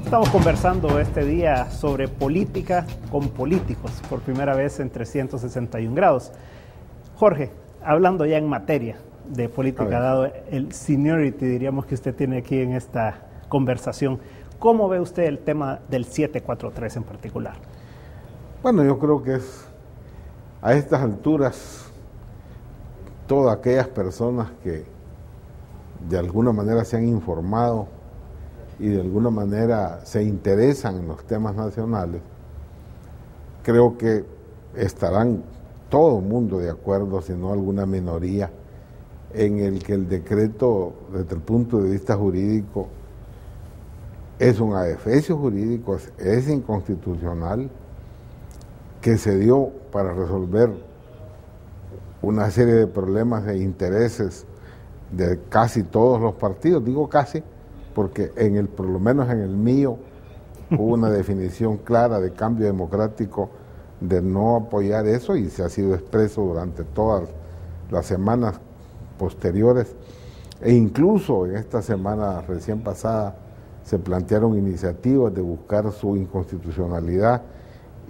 Estamos conversando este día sobre política con políticos, por primera vez en 361 grados. Jorge, hablando ya en materia de política, dado el seniority, diríamos, que usted tiene aquí en esta conversación, ¿cómo ve usted el tema del 743 en particular? Bueno, yo creo que es, a estas alturas, todas aquellas personas que de alguna manera se han informado y de alguna manera se interesan en los temas nacionales, creo que estarán todo el mundo de acuerdo, si no alguna minoría, en el que el decreto, desde el punto de vista jurídico, es un adefesio jurídico, es inconstitucional, que se dio para resolver una serie de problemas e intereses de casi todos los partidos. Digo casi porque por lo menos en el mío hubo una definición clara de cambio democrático de no apoyar eso, y se ha sido expreso durante todas las semanas posteriores, e incluso en esta semana recién pasada se plantearon iniciativas de buscar su inconstitucionalidad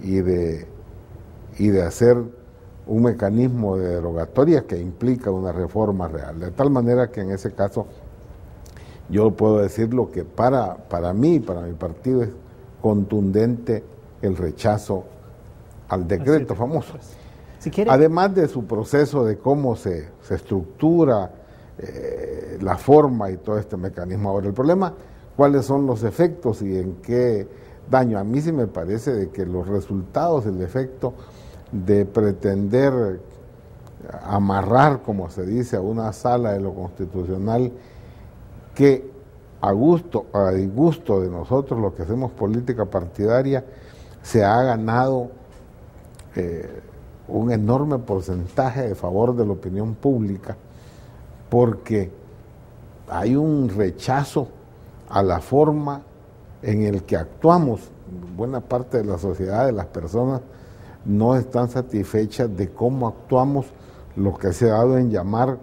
y de hacer un mecanismo de derogatoria que implica una reforma real, de tal manera que en ese caso yo puedo decir lo que para mí, para mi partido, es contundente el rechazo al decreto famoso. Si quiere, además de su proceso de cómo se estructura la forma y todo este mecanismo. Ahora, el problema, ¿cuáles son los efectos y en qué daño? A mí sí me parece de que los resultados, el efecto de pretender amarrar, como se dice, a una sala de lo constitucional que a disgusto de nosotros, los que hacemos política partidaria, se ha ganado un enorme porcentaje de favor de la opinión pública, porque hay un rechazo a la forma en el que actuamos. Buena parte de la sociedad, de las personas, no están satisfechas de cómo actuamos, lo que se ha dado en llamar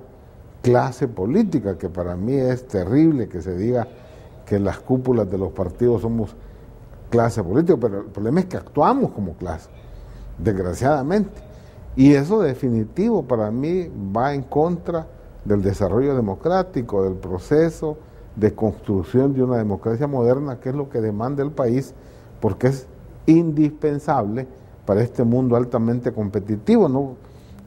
clase política, que para mí es terrible que se diga que las cúpulas de los partidos somos clase política, pero el problema es que actuamos como clase, desgraciadamente, y eso definitivo para mí va en contra del desarrollo democrático, del proceso de construcción de una democracia moderna, que es lo que demanda el país, porque es indispensable para este mundo altamente competitivo. No,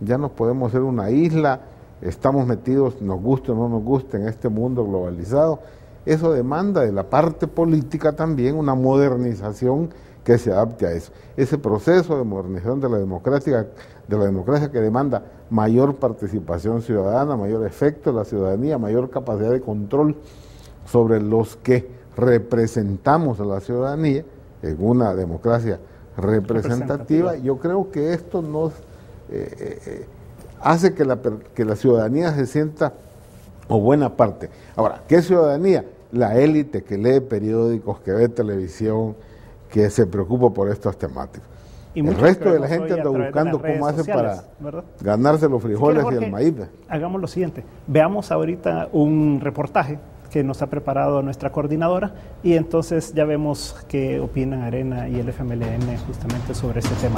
ya no podemos ser una isla, estamos metidos, nos guste o no nos guste, en este mundo globalizado. Eso demanda de la parte política también una modernización que se adapte a eso. Ese proceso de modernización de la democracia que demanda mayor participación ciudadana, mayor efecto de la ciudadanía, mayor capacidad de control sobre los que representamos a la ciudadanía en una democracia representativa. Yo creo que esto nos hace que la ciudadanía se sienta, o buena parte. Ahora, ¿qué ciudadanía? La élite que lee periódicos, que ve televisión, que se preocupa por estas temáticas. Y el resto de la gente anda buscando cómo hace para ganarse los frijoles y el maíz. Hagamos lo siguiente, veamos ahorita un reportaje que nos ha preparado nuestra coordinadora, y entonces ya vemos qué opinan Arena y el FMLN justamente sobre este tema.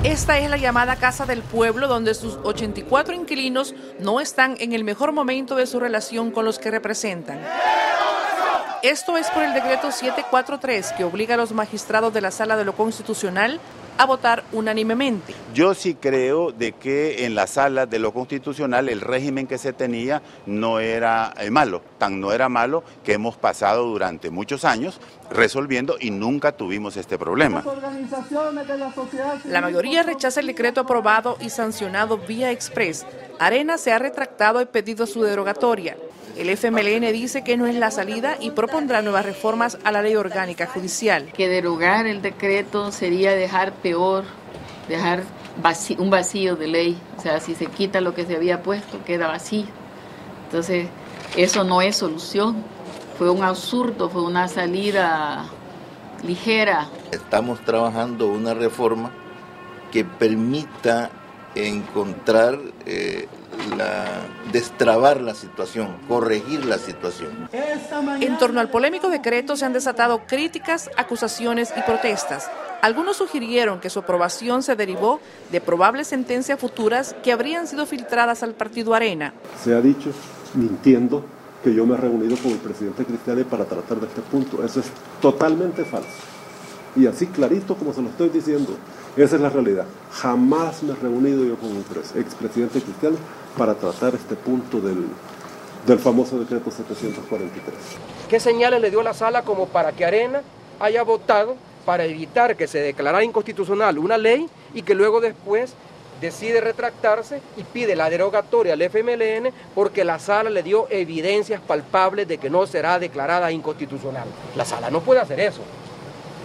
Esta es la llamada Casa del Pueblo, donde sus 84 inquilinos no están en el mejor momento de su relación con los que representan. Esto es por el decreto 743, que obliga a los magistrados de la Sala de lo Constitucional a votar unánimemente. Yo sí creo de que en la Sala de lo Constitucional el régimen que se tenía no era malo, tan no era malo que hemos pasado durante muchos años resolviendo y nunca tuvimos este problema. La mayoría rechaza el decreto aprobado y sancionado vía express. Arena se ha retractado y pedido su derogatoria. El FMLN dice que no es la salida y propondrá nuevas reformas a la ley orgánica judicial. Que derogar el decreto sería dejar peor, dejar un vacío de ley. O sea, si se quita lo que se había puesto, queda vacío. Entonces, eso no es solución. Fue un absurdo, fue una salida ligera. Estamos trabajando una reforma que permita encontrar destrabar la situación, corregir la situación. En torno al polémico decreto se han desatado críticas, acusaciones y protestas. Algunos sugirieron que su aprobación se derivó de probables sentencias futuras que habrían sido filtradas al partido Arena. Se ha dicho, mintiendo, que yo me he reunido con el presidente Cristiani para tratar de este punto. Eso es totalmente falso. Y así clarito como se lo estoy diciendo, esa es la realidad. Jamás me he reunido yo con el expresidente Cristiani para tratar este punto del famoso decreto 743. ¿Qué señales le dio la sala como para que Arena haya votado para evitar que se declarara inconstitucional una ley y que luego después decide retractarse y pide la derogatoria al FMLN porque la sala le dio evidencias palpables de que no será declarada inconstitucional? La sala no puede hacer eso.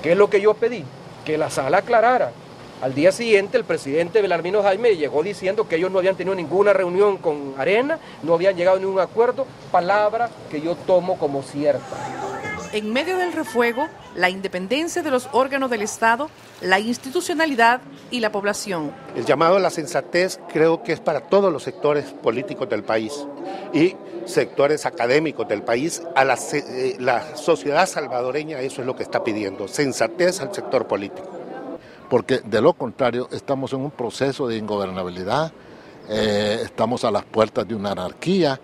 ¿Qué es lo que yo pedí? Que la sala aclarara. Al día siguiente el presidente Belarmino Jaime llegó diciendo que ellos no habían tenido ninguna reunión con Arena, no habían llegado a ningún acuerdo, palabra que yo tomo como cierta. En medio del refuego, la independencia de los órganos del Estado, la institucionalidad y la población. El llamado a la sensatez creo que es para todos los sectores políticos del país y sectores académicos del país. A la sociedad salvadoreña eso es lo que está pidiendo, sensatez al sector político. Porque de lo contrario estamos en un proceso de ingobernabilidad, estamos a las puertas de una anarquía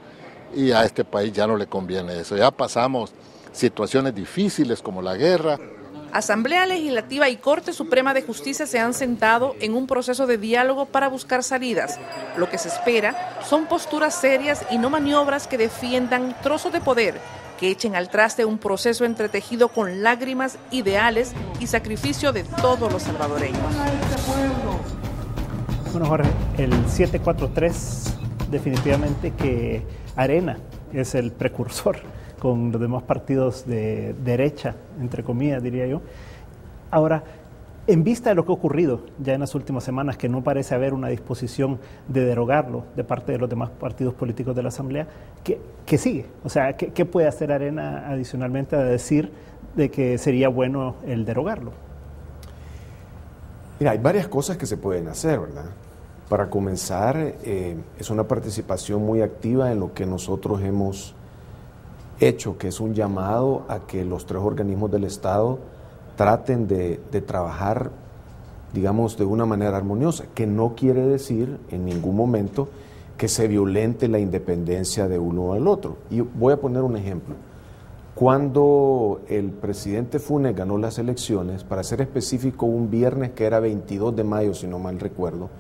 y a este país ya no le conviene eso. Ya pasamos situaciones difíciles como la guerra. Asamblea Legislativa y Corte Suprema de Justicia se han sentado en un proceso de diálogo para buscar salidas. Lo que se espera son posturas serias y no maniobras que defiendan trozos de poder, que echen al traste un proceso entretejido con lágrimas, ideales y sacrificio de todos los salvadoreños. Bueno, Jorge, el 743 definitivamente que Arena es el precursor con los demás partidos de derecha, entre comillas, diría yo. Ahora, en vista de lo que ha ocurrido ya en las últimas semanas, que no parece haber una disposición de derogarlo de parte de los demás partidos políticos de la Asamblea, ¿qué sigue? O sea, ¿qué puede hacer Arena adicionalmente a decir de que sería bueno el derogarlo? Mira, hay varias cosas que se pueden hacer, ¿verdad? Para comenzar, es una participación muy activa en lo que nosotros hemos hecho, que es un llamado a que los tres organismos del Estado traten de trabajar, digamos, de una manera armoniosa, que no quiere decir en ningún momento que se violente la independencia de uno o del otro. Y voy a poner un ejemplo. Cuando el presidente Funes ganó las elecciones, para ser específico, un viernes que era 22 de mayo, si no mal recuerdo,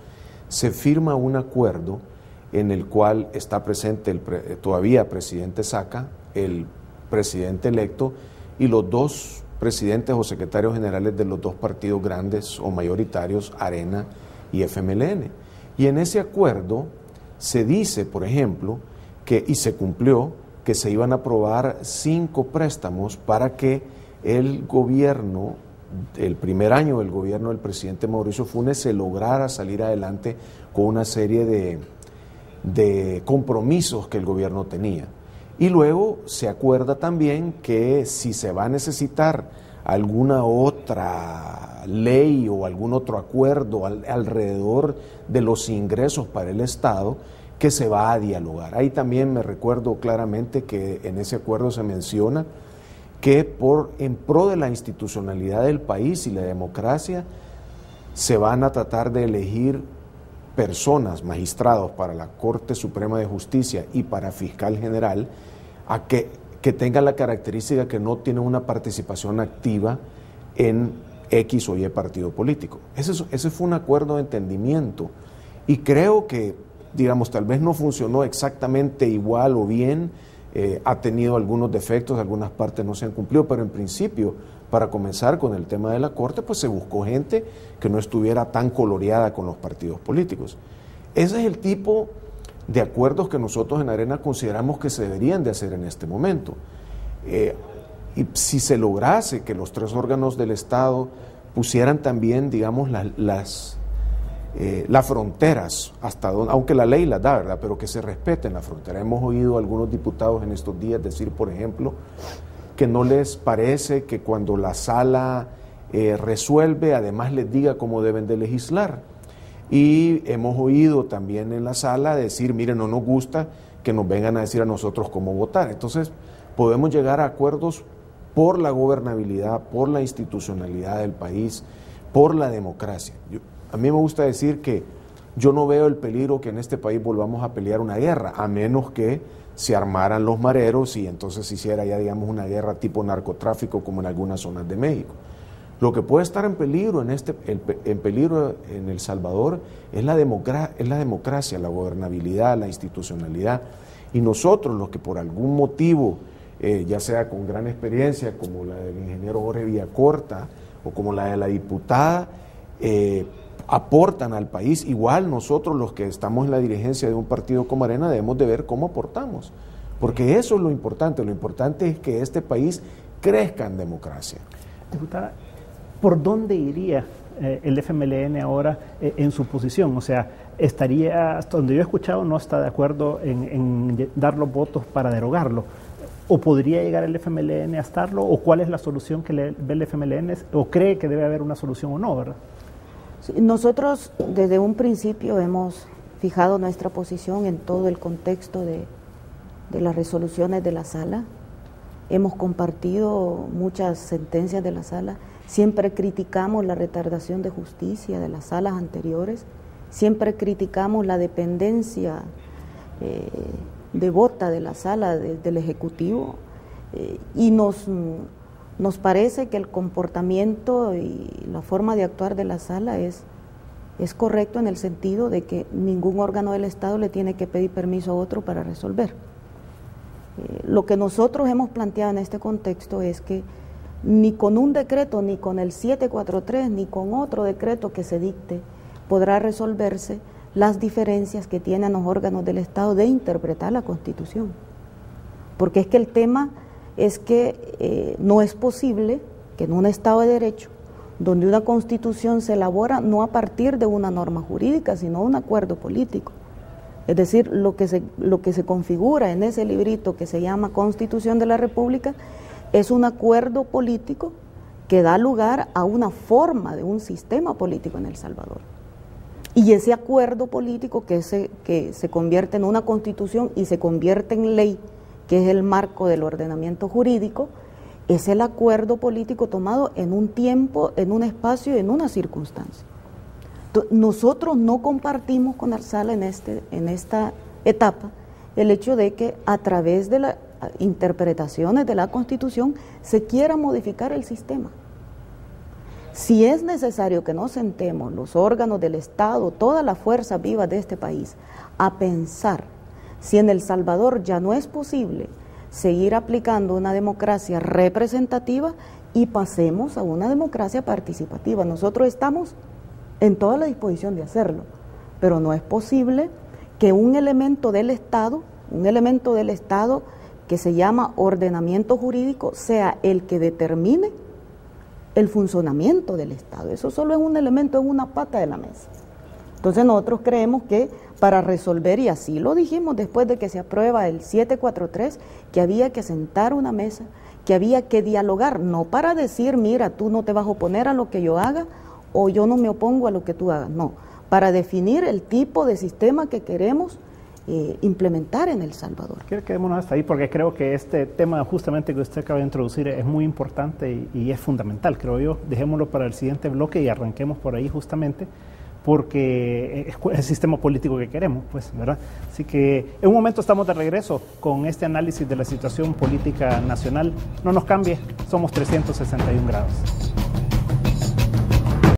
se firma un acuerdo en el cual está presente el todavía presidente Saca, el presidente electo y los dos presidentes o secretarios generales de los dos partidos grandes o mayoritarios, Arena y FMLN. Y en ese acuerdo se dice, por ejemplo, y se cumplió, que se iban a aprobar 5 préstamos para que el gobierno, el primer año del gobierno del presidente Mauricio Funes, se lograra salir adelante con una serie de compromisos que el gobierno tenía. Y luego se acuerda también que si se va a necesitar alguna otra ley o algún otro acuerdo alrededor de los ingresos para el Estado, que se va a dialogar. Ahí también me recuerdo claramente que en ese acuerdo se menciona que en pro de la institucionalidad del país y la democracia se van a tratar de elegir personas, magistrados para la Corte Suprema de Justicia y para fiscal general, a que tengan la característica que no tienen una participación activa en X o Y partido político. Ese fue un acuerdo de entendimiento y creo que, digamos, tal vez no funcionó exactamente igual o bien, ha tenido algunos defectos, algunas partes no se han cumplido, pero en principio, para comenzar con el tema de la Corte, pues se buscó gente que no estuviera tan coloreada con los partidos políticos. Ese es el tipo de acuerdos que nosotros en Arena consideramos que se deberían de hacer en este momento. Y si se lograse que los tres órganos del Estado pusieran también, digamos, las fronteras, hasta donde, aunque la ley las da, ¿verdad?, pero que se respeten las fronteras. Hemos oído a algunos diputados en estos días decir, por ejemplo, que no les parece que cuando la sala resuelve, además les diga cómo deben de legislar. Y hemos oído también en la sala decir, mire, no nos gusta que nos vengan a decir a nosotros cómo votar. Entonces, podemos llegar a acuerdos por la gobernabilidad, por la institucionalidad del país, por la democracia. A mí me gusta decir que yo no veo el peligro que en este país volvamos a pelear una guerra, a menos que se armaran los mareros y entonces se hiciera ya, digamos, una guerra tipo narcotráfico como en algunas zonas de México. Lo que puede estar en peligro en peligro en El Salvador es la democracia, la gobernabilidad, la institucionalidad. Y nosotros, los que por algún motivo, ya sea con gran experiencia, como la del ingeniero Jorge Villacorta o como la de la diputada, aportan al país, igual nosotros los que estamos en la dirigencia de un partido como Arena debemos de ver cómo aportamos, porque eso es lo importante es que este país crezca en democracia. Diputada, ¿por dónde iría el FMLN ahora en su posición? O sea, estaría, hasta donde yo he escuchado, no está de acuerdo en dar los votos para derogarlo. ¿O podría llegar el FMLN a estarlo? ¿O cuál es la solución que ve el FMLN? ¿O cree que debe haber una solución o no, verdad? Nosotros desde un principio hemos fijado nuestra posición en todo el contexto de las resoluciones de la sala. Hemos compartido muchas sentencias de la sala. Siempre criticamos la retardación de justicia de las salas anteriores. Siempre criticamos la dependencia devota de la sala del Ejecutivo. Y nos parece que el comportamiento y la forma de actuar de la sala es correcto en el sentido de que ningún órgano del Estado le tiene que pedir permiso a otro para resolver. Lo que nosotros hemos planteado en este contexto es que ni con un decreto, ni con el 743, ni con otro decreto que se dicte, podrá resolverse las diferencias que tienen los órganos del Estado de interpretar la Constitución. Porque es que el tema es que no es posible que en un Estado de Derecho, donde una Constitución se elabora no a partir de una norma jurídica, sino un acuerdo político. Es decir, lo que se configura en ese librito que se llama Constitución de la República es un acuerdo político que da lugar a una forma de un sistema político en El Salvador. Y ese acuerdo político que se convierte en una Constitución y se convierte en ley, que es el marco del ordenamiento jurídico, es el acuerdo político tomado en un tiempo, en un espacio y en una circunstancia. Nosotros no compartimos con Arsala en esta etapa el hecho de que a través de las interpretaciones de la Constitución se quiera modificar el sistema. Si es necesario que nos sentemos los órganos del Estado, todas las fuerzas vivas de este país, a pensar si en El Salvador ya no es posible seguir aplicando una democracia representativa y pasemos a una democracia participativa. Nosotros estamos en toda la disposición de hacerlo, pero no es posible que un elemento del Estado que se llama ordenamiento jurídico sea el que determine el funcionamiento del Estado. Eso solo es un elemento, es una pata de la mesa. Entonces nosotros creemos que para resolver, y así lo dijimos después de que se aprueba el 743, que había que sentar una mesa, que había que dialogar, no para decir, mira, tú no te vas a oponer a lo que yo haga o yo no me opongo a lo que tú hagas, no, para definir el tipo de sistema que queremos implementar en El Salvador. Quiero que quedémonos hasta ahí porque creo que este tema justamente que usted acaba de introducir es muy importante y es fundamental, creo yo. Dejémoslo para el siguiente bloque y arranquemos por ahí justamente porque es el sistema político que queremos, pues, ¿verdad? Así que en un momento estamos de regreso con este análisis de la situación política nacional. No nos cambie, somos 361 grados.